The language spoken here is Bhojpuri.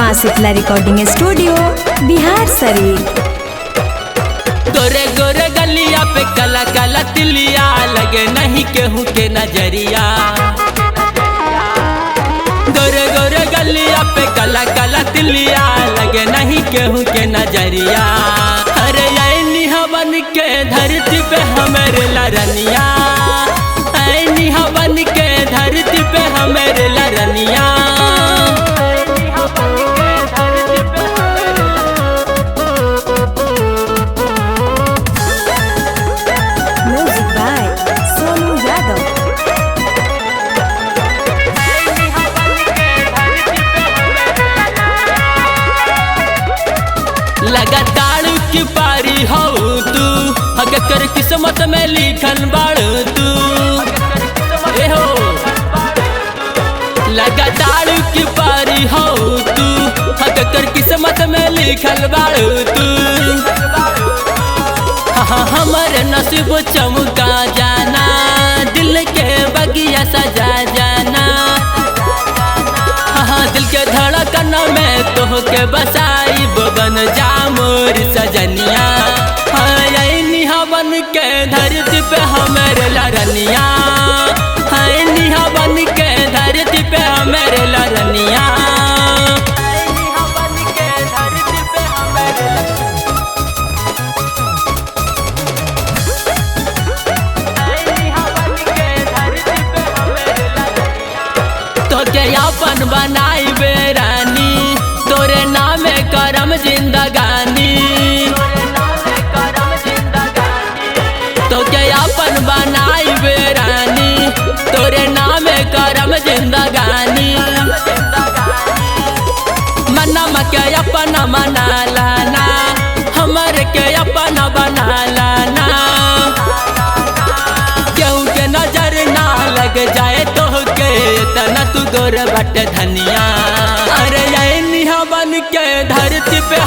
माँ शीतला रिकॉर्डिंग स्टूडियो बिहार शरीफ। गोरे गोरे गलिया पे काला काला तिलिया लगे नहीं केहू के नजरिया। गोरे गोरे गलिया पे काला काला तिलिया लगे नहीं केहू के नजरिया। अरे ऐनी हवन के धरती पे हमारे लरनिया, ऐनी हवन के धरती पे हमारे लरनिया। Music by Sonu Yadav. लगातार की पारी हो तू, अगर किस्मत में लिखल बाड़ तू। ए हो लगातार की पारी हो तू, अगर किस्मत में लिखल बाड़ तू। हमारे नसीब चमका जाना, दिल के बगिया सजा जाना। दिल के धड़कन में तोह के बसाई बन जा मोर सजनिया। ऐनी हवन के धरती पे हमारे लरनिया, ऐनी हवन के धरती पे हमारे लरनिया। अपन बनाई बेरानी, तोरे नामे करम जिंदगानी। तो क्या अपन बनाई बेरानी, तोरे नामे करम जिंदगानी। मनमा के अपना मना लाना, हमर के अपना बना लाना। क्यों के नजर ना लग जाए तो के तना तू गोर बट धनिया। अरे ऐनी हवन के धरती पे